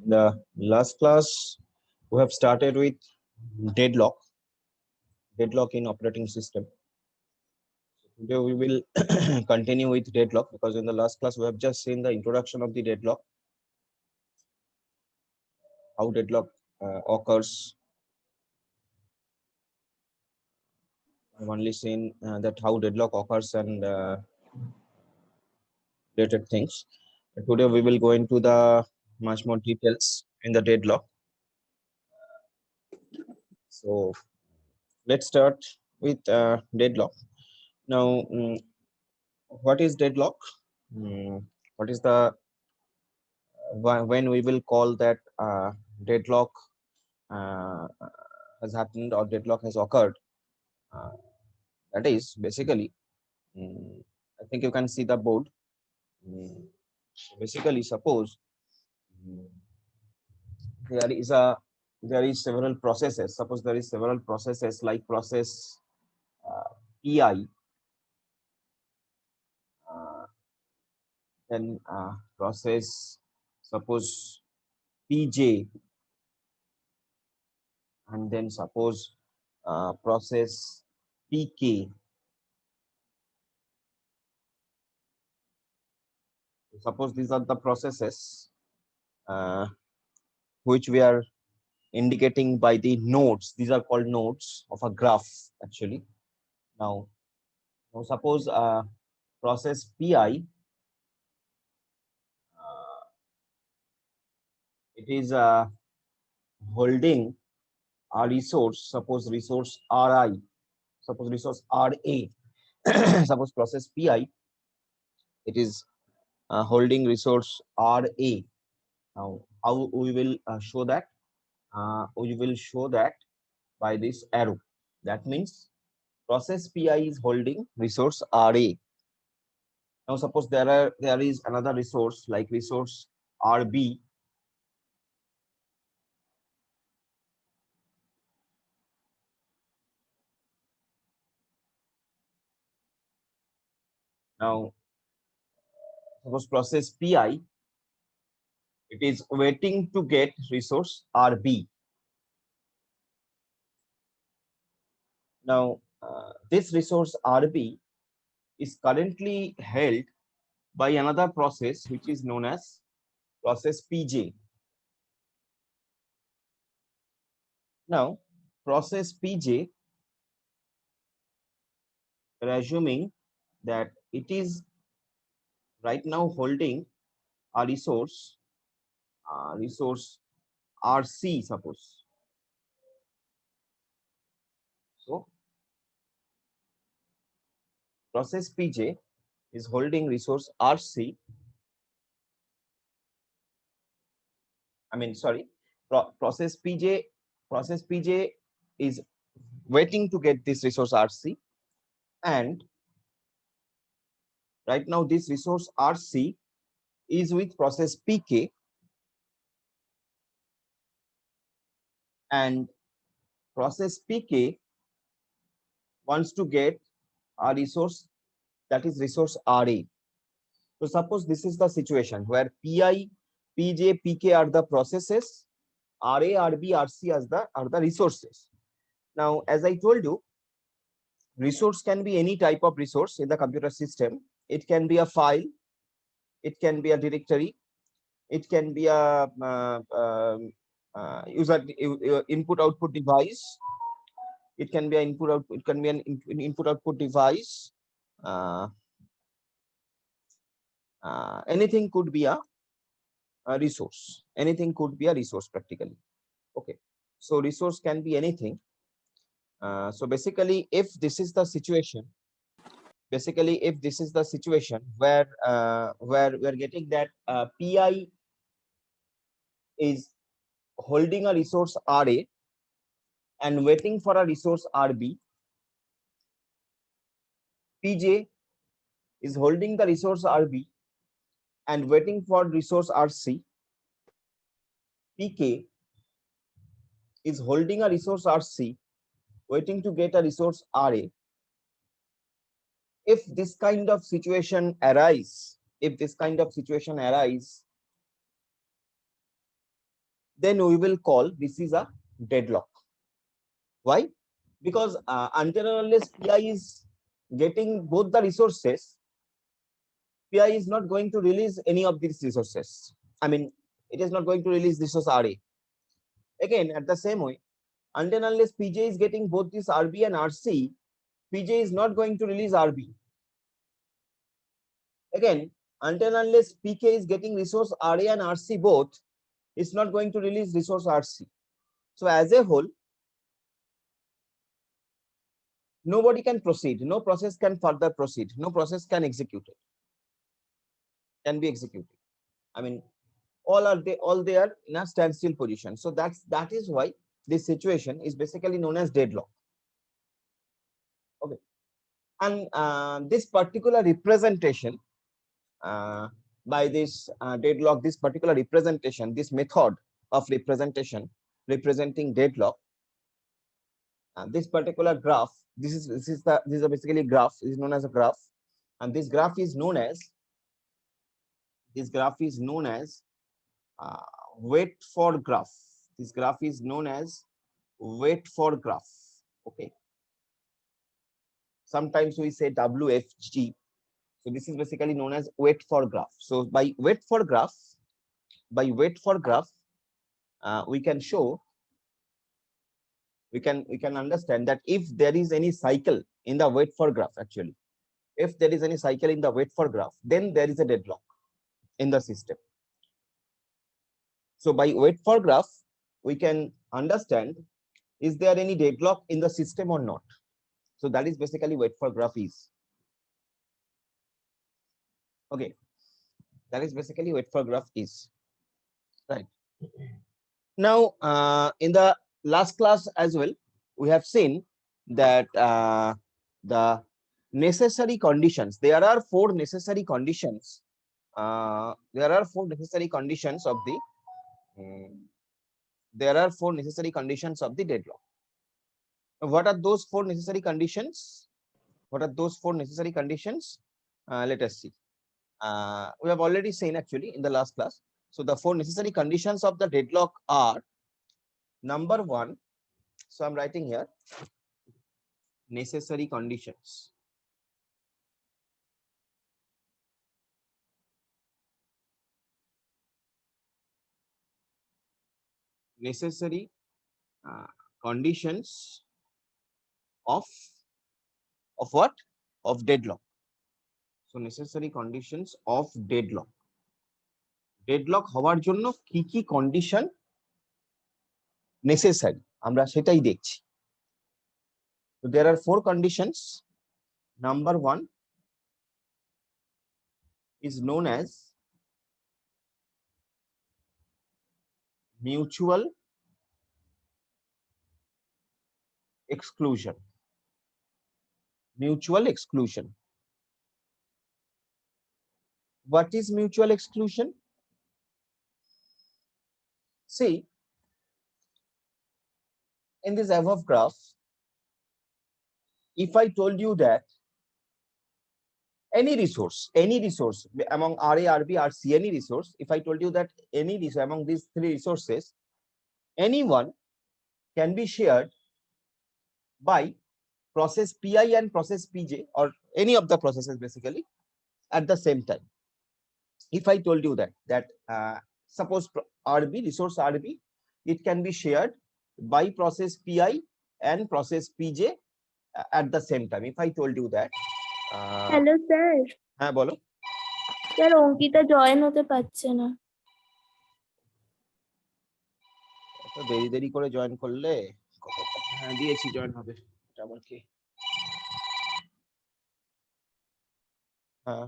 The last class we have started with deadlock, deadlock in operating system. Today we will continue with deadlock because in the last class we have just seen the introduction of the deadlock, how deadlock occurs. I've only seen that how deadlock occurs and related things. Today we will go into the much more details in the deadlock. So let's start with deadlock. Now, what is deadlock? What is the when we will call that deadlock uh, has happened or deadlock has occurred? Uh, that is basically, I think you can see the board. Mm, Basically, suppose mm, there is a there is several processes. Suppose there is several processes like process PI, uh, then process suppose PJ, and then suppose process PK. Suppose these are the processes uh, which we are indicating by the nodes. These are called nodes of a graph actually. Now, suppose process PI, it is holding a resource, suppose resource Ri, suppose resource Ra, suppose process PI, it is holding resource Ra. Now, how we will show that? We will show that by this arrow. That means process PI is holding resource Ra. Now, suppose there is another resource like resource RB. Now, suppose process PI, it is waiting to get resource RB. Now, this resource RB is currently held by another process which is known as process PJ. Now, process PJ, we're assuming that it is right now holding a resource RC, suppose. So, process PJ is holding resource RC. I mean, sorry, process PJ is waiting to get this resource RC, and right now this resource RC is with process PK, and process PK wants to get a resource, that is resource RA. So suppose this is the situation where PI, PJ, PK are the processes, RA, RB, RC are the resources. Now, as I told you, resource can be any type of resource in the computer system. It can be a file, it can be a directory, it can be a user input output device, it can be an input output, it can be an input output device. Uh, Anything could be a resource. Anything could be a resource practically. Okay, so resource can be anything. So basically, if this is the situation, where we're getting that PI is holding a resource RA and waiting for a resource RB, PJ is holding the resource RB and waiting for resource RC, PK is holding a resource RC waiting to get a resource RA. If this kind of situation arise, then we will call this is a deadlock. Why? Because until and unless PI is getting both the resources, PI is not going to release any of these resources. I mean, it is not going to release resource RA. Again, at the same way, until and unless PJ is getting both this RB and RC, PJ is not going to release RB. Again, until and unless PK is getting resource RA and RC both, it's not going to release resource RC. So as a whole, nobody can proceed. No process can further proceed. No process can execute it. Can be executed. I mean, all they are in a standstill position. So that is why this situation is basically known as deadlock. Okay, and this particular representation by this deadlock, this particular representation, this method of representation representing deadlock, this particular graph, this is basically graph, is known as a graph, and this graph is known as wait for graph. This graph is known as wait for graph. Okay, sometimes we say WFG. So this is basically known as wait for graph. So by wait for graph, we can show, we can understand that if there is any cycle in the wait for graph, actually, if there is any cycle in the wait for graph, then there is a deadlock in the system. So by wait for graph, we can understand, is there any deadlock in the system or not? So that is basically wait for graph is. Okay, that is basically wait for graph is. Right. Now, in the last class as well, we have seen that the necessary conditions, there are four necessary conditions. There are four necessary conditions of the deadlock. What are those four necessary conditions? What are those four necessary conditions? Let us see. We have already seen actually in the last class. So the four necessary conditions of the deadlock are: number one, so I'm writing here, necessary conditions. Necessary conditions of what? Of deadlock. So necessary conditions of deadlock. Deadlock হওয়ার জন্য কি কি condition necessary আমরা সেটাই দেখছি. So there are four conditions. Number one is known as mutual exclusion. Mutual exclusion. What is mutual exclusion? See, in this above graph, if I told you that any resource among RA, RB, RC, any resource, if I told you that any resource among these three resources, any one can be shared by process PI and process PJ, or any of the processes basically at the same time. If I told you that suppose RB, resource RB, it can be shared by process PI and process PJ at the same time. If I told you that. Hello sir. হ্যাঁ বলো sir Ankita join হতে পারছে না। তো দেরি করে join করলে হ্যাঁ দিয়েছি জয়েন হবে, এটা আবার কি? হ্যাঁ